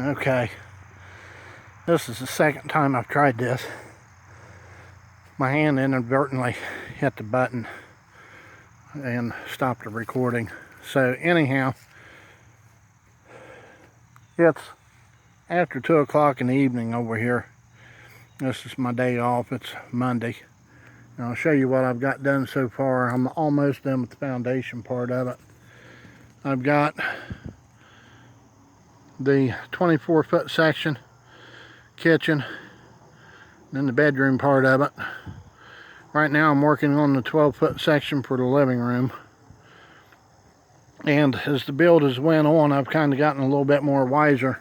Okay, this is the second time I've tried this. My hand inadvertently hit the button and stopped the recording. So anyhow, it's after 2 o'clock in the evening over here. This is my day off. It's Monday. And I'll show you what I've got done so far. I'm almost done with the foundation part of it. I've got the 24-foot section, kitchen, then the bedroom part of it. Right now I'm working on the 12-foot section for the living room. And as the build has went on, I've kind of gotten a little bit more wiser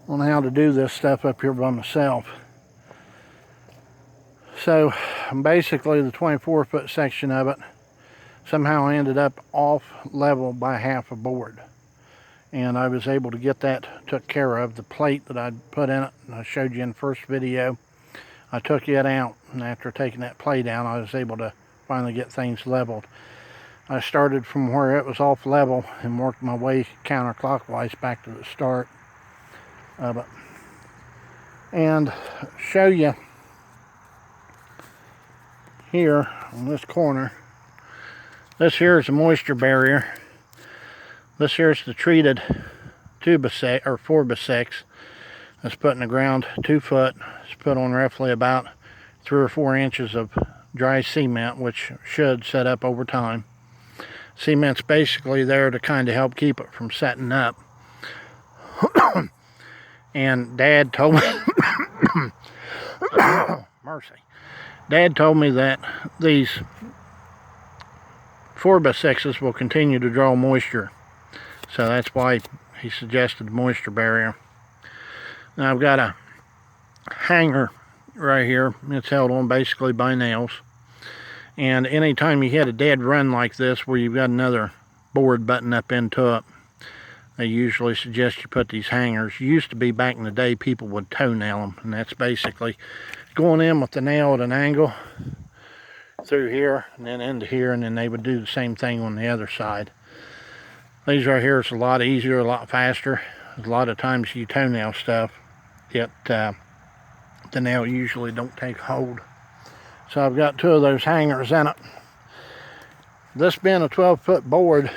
on how to do this stuff up here by myself. So basically the 24-foot section of it somehow ended up off level by half a board. And I was able to get that took care of. The plate that I'd put in it, and I showed you in the first video, I took it out, and after taking that plate out, I was able to finally get things leveled. I started from where it was off level and worked my way counterclockwise back to the start of it. And show you here on this corner, this here is a moisture barrier. This here is the treated 2x6 or 4x6 that's put in the ground, 2 foot. It's put on roughly about 3 or 4 inches of dry cement, which should set up over time. Cement's basically there to kind of help keep it from setting up. And Dad told me, mercy. Dad told me that these 4x6s will continue to draw moisture. So that's why he suggested the moisture barrier. Now I've got a hanger right here. It's held on basically by nails. And anytime you hit a dead run like this where you've got another board button up into it, they usually suggest you put these hangers. Used to be back in the day people would toenail them, and that's basically going in with the nail at an angle through here and then into here, and then they would do the same thing on the other side. These right here is a lot easier, a lot faster. A lot of times you toenail stuff, yet the nail usually don't take hold. So I've got 2 of those hangers in it. This being a 12-foot board,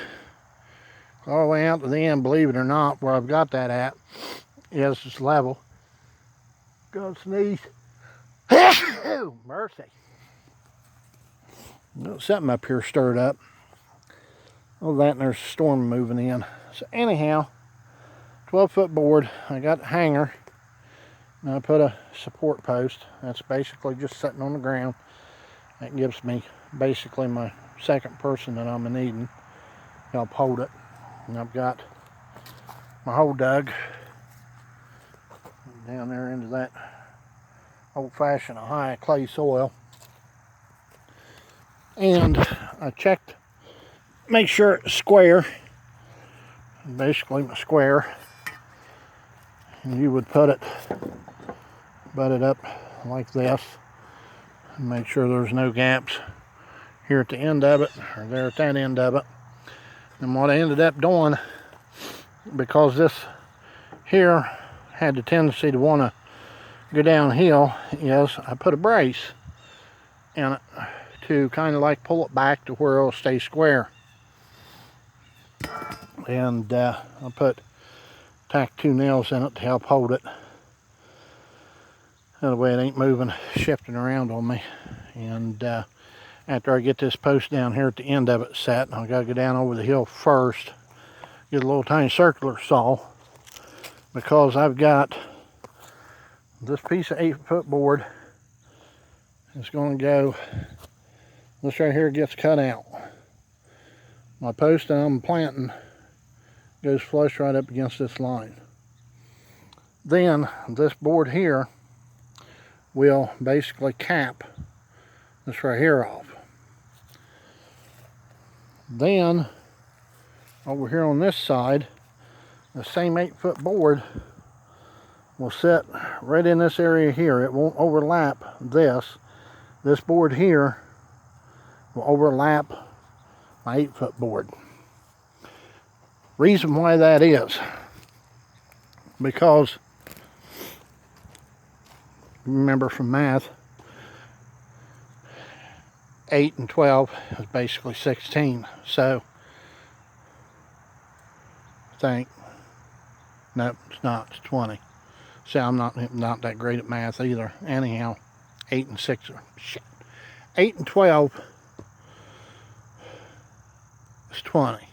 all the way out to the end, believe it or not, where I've got that at, is this level. Go sneeze. Mercy. Something up here stirred up. All that, and there's a storm moving in. So anyhow, 12-foot board. I got a hanger. And I put a support post. That's basically just sitting on the ground. That gives me basically my second person that I'm needing to help hold it. And I've got my hole dug down there into that old-fashioned high clay soil. And I checked, make sure it's square. Basically my square. And you would butt it up like this and make sure there's no gaps here at the end of it or there at that end of it. And what I ended up doing, because this here had the tendency to want to go downhill, is I put a brace in it to kind of like pull it back to where it'll stay square. And I tacked 2 nails in it to help hold it. That way it ain't moving, shifting around on me. And after I get this post down here at the end of it set, I've got to go down over the hill first, get a little tiny circular saw, because I've got this piece of 8-foot board is going to go, this right here gets cut out. My post that I'm planting goes flush right up against this line. Then this board here will basically cap this right here off. Then over here on this side, the same 8-foot board will sit right in this area here. It won't overlap this. This board here will overlap my 8-foot board. Reason why that is, because remember from math, 8 and 12 is basically 16. So I think, nope, it's not, it's 20. So I'm not that great at math either. Anyhow, 8 and 6 are shit. 8 and 12 is 20.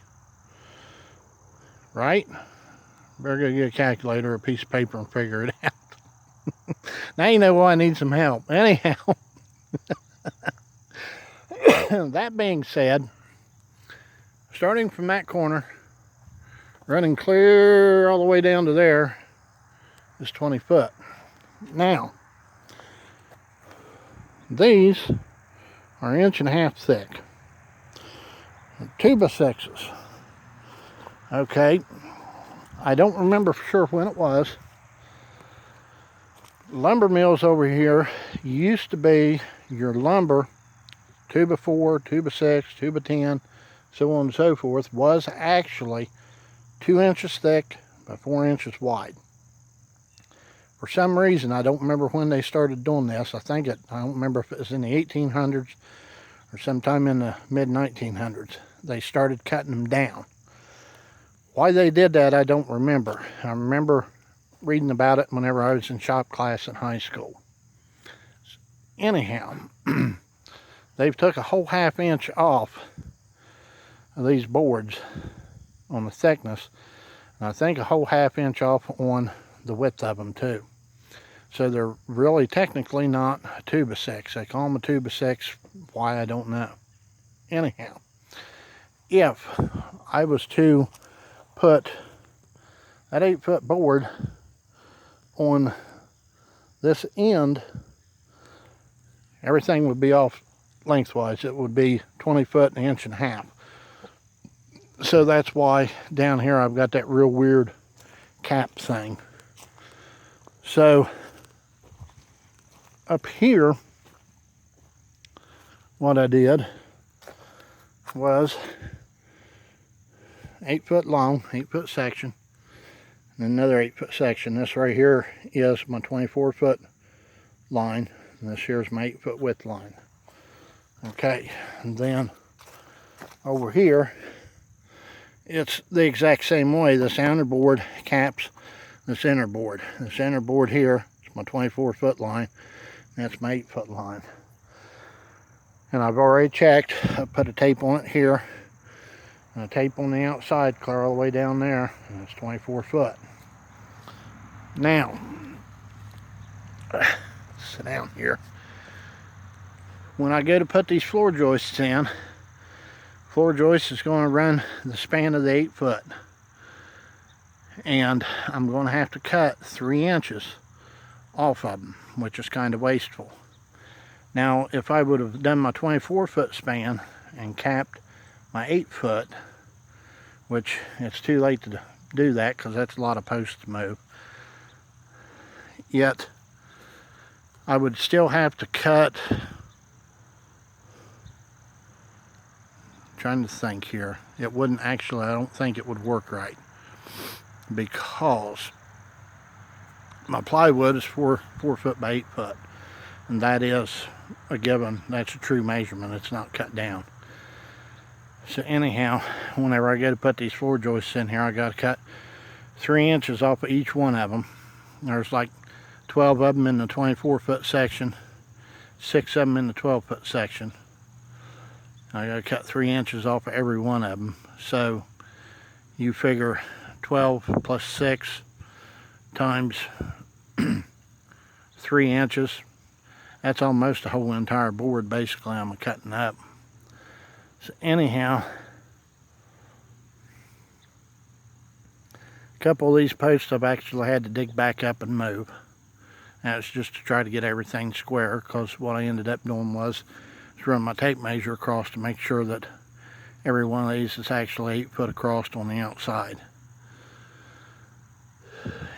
Right? Better go get a calculator or a piece of paper and figure it out. Now you know why I need some help. Anyhow, that being said, starting from that corner, running clear all the way down to there is 20 foot. Now, these are 1.5 inches thick. 2x6s. Okay, I don't remember for sure when it was. Lumber mills over here used to be your lumber 2x4, 2x6, 2x10, so on and so forth, was actually 2 inches thick by 4 inches wide. For some reason, I don't remember when they started doing this. I don't remember if it was in the 1800s or sometime in the mid-1900s. They started cutting them down. Why they did that, I don't remember. I remember reading about it whenever I was in shop class in high school. Anyhow, they've took a whole 1/2 inch off of these boards on the thickness, and I think a whole 1/2 inch off on the width of them too. So they're really technically not a 2x6. They call them a 2x6. Why, I don't know. Anyhow, if I was to put that 8-foot board on this end, everything would be off lengthwise. It would be 20 foot and 1.5 inches. So that's why down here I've got that real weird cap thing. So up here, what I did was 8 foot long, 8-foot section, and another 8-foot section. This right here is my 24-foot line, and this here is my 8-foot width line. Okay, and then over here, it's the exact same way. The outer board caps this inner board. This inner board here is my 24-foot line. That's my 8-foot line. And I've already checked. I put a tape on it here. And a tape on the outside, clear all the way down there. And it's 24 foot. Now, sit down here. When I go to put these floor joists in, floor joist is going to run the span of the 8 foot. And I'm going to have to cut 3 inches off of them, which is kind of wasteful. Now, if I would have done my 24-foot span and capped my 8 foot, which it's too late to do that because that's a lot of posts to move, yet I would still have to cut, trying to think here, it wouldn't actually, I don't think it would work right, because my plywood is 4 foot by 8 foot, and that is a given. That's a true measurement. It's not cut down. So anyhow, whenever I go to put these floor joists in here, I got to cut 3 inches off of each one of them. There's like 12 of them in the 24-foot section, 6 of them in the 12-foot section. I got to cut 3 inches off of every one of them. So you figure 12 plus 6 times 3 inches. That's almost the whole entire board basically I'm cutting up. So anyhow, a couple of these posts I've actually had to dig back up and move. That's just to try to get everything square, because what I ended up doing was to run my tape measure across to make sure that every one of these is actually 8 foot across on the outside.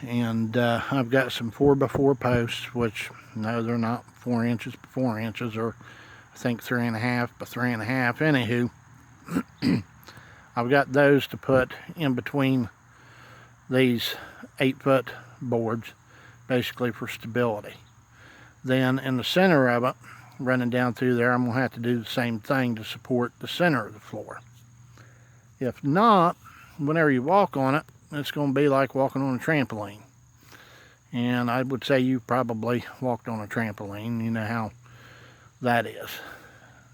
And I've got some 4x4 posts, which no, they're not 4 inches by 4 inches, or I think 3.5 by 3.5. Anywho, I've got those to put in between these 8 foot boards, basically for stability. Then in the center of it, running down through there, I'm going to have to do the same thing to support the center of the floor. If not, whenever you walk on it, it's going to be like walking on a trampoline. And I would say you probably walked on a trampoline. You know how that is,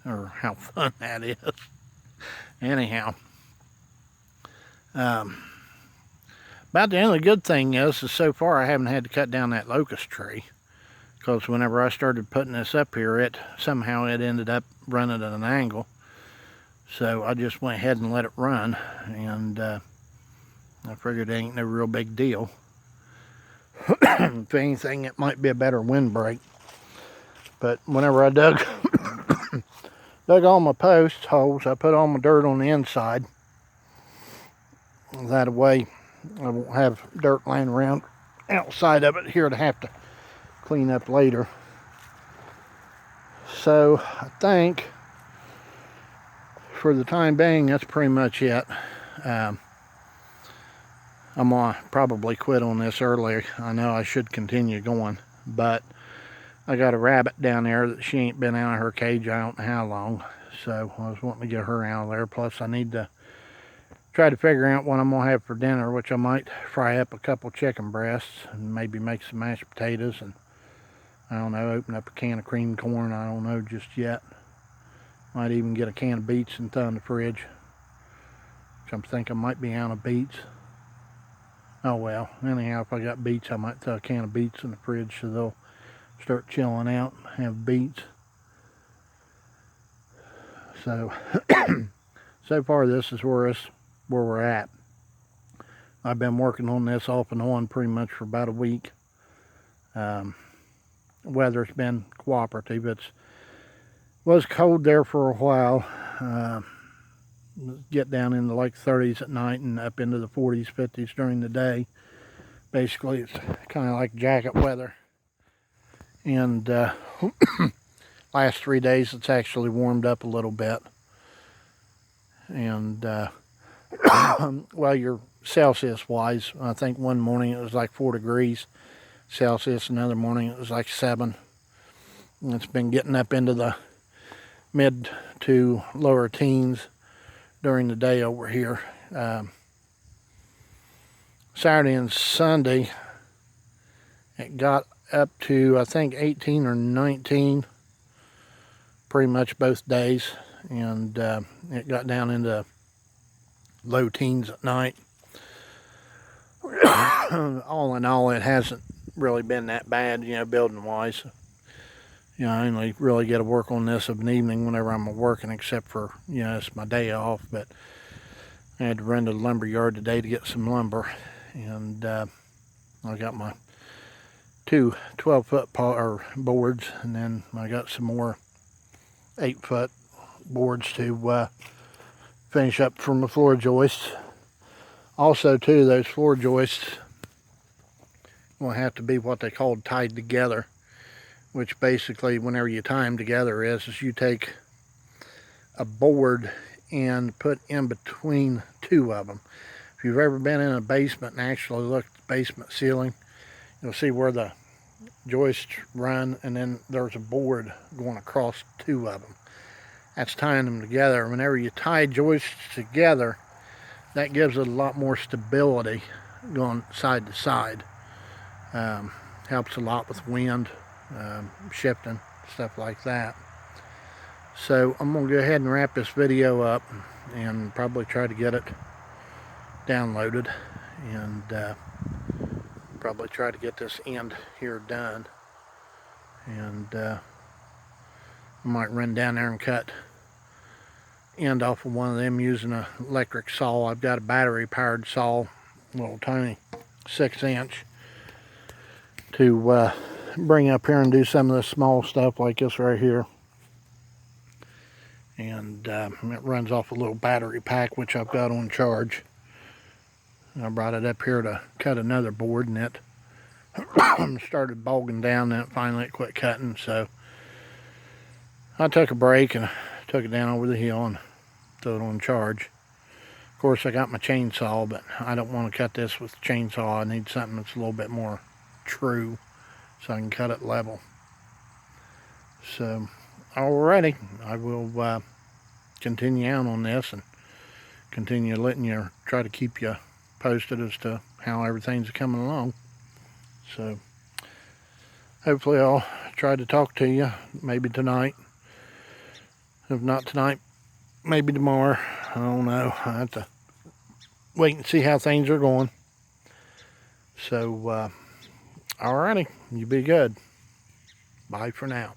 or how fun that is. Anyhow, about the only good thing is so far I haven't had to cut down that locust tree, because whenever I started putting this up here, it ended up running at an angle. So I just went ahead and let it run, and I figured it ain't no real big deal. If anything, it might be a better windbreak. But whenever I dug all my post holes, I put all my dirt on the inside. That way I won't have dirt laying around outside of it here to have to clean up later. So I think for the time being, that's pretty much it. I'm gonna probably quit on this early. I know I should continue going, but I got a rabbit down there that she ain't been out of her cage I don't know how long, so I was wanting to get her out of there. Plus I need to try to figure out what I'm gonna have for dinner, which I might fry up a couple chicken breasts and maybe make some mashed potatoes, and I don't know, open up a can of cream corn. I don't know just yet. Might even get a can of beets and throw in the fridge, which I'm thinking might be out of beets. Oh well, anyhow, if I got beets, I might throw a can of beets in the fridge so they'll start chilling out and have beets. So, so far this is where we're at. I've been working on this off and on pretty much for about a week. Weather's been cooperative. It was cold there for a while. Get down in the like 30s at night and up into the 40s, 50s during the day. Basically, it's kind of like jacket weather. And last 3 days, it's actually warmed up a little bit. And well, your Celsius-wise, I think one morning it was like 4 degrees Celsius. Another morning it was like 7. And it's been getting up into the mid to lower teens during the day over here. Saturday and Sunday, it got up to, I think, 18 or 19, pretty much both days, and it got down into low teens at night. All in all, it hasn't really been that bad, building wise. I only really get to work on this of an evening whenever I'm working, except for, it's my day off. But I had to run to the lumber yard today to get some lumber, and I got my 2 12-foot boards, and then I got some more 8-foot boards to finish up from the floor joists. Also, too, those floor joists will have to be what they call tied together, which basically, whenever you tie them together, is you take a board and put in between 2 of them. If you've ever been in a basement and actually looked at the basement ceiling, you'll see where the joists run, and then there's a board going across 2 of them. That's tying them together. Whenever you tie joists together, that gives it a lot more stability going side to side. Helps a lot with wind, shifting, stuff like that. So I'm going to go ahead and wrap this video up and probably try to get it downloaded, and probably try to get this end here done. And I might run down there and cut end off of one of them using an electric saw. I've got a battery powered saw, little tiny 6-inch, to bring up here and do some of the small stuff like this right here. And it runs off a little battery pack, which I've got on charge. And I brought it up here to cut another board, and it started bogging down, and finally it quit cutting. So I took a break and took it down over the hill and threw it on charge. Of course, I got my chainsaw, but I don't want to cut this with the chainsaw. I need something that's a little bit more true so I can cut it level. So, alrighty, I will continue on this and continue letting you, try to keep you posted as to how everything's coming along. So, hopefully I'll try to talk to you maybe tonight. If not tonight, maybe tomorrow. I don't know. I have to wait and see how things are going. So, alrighty, you be good. Bye for now.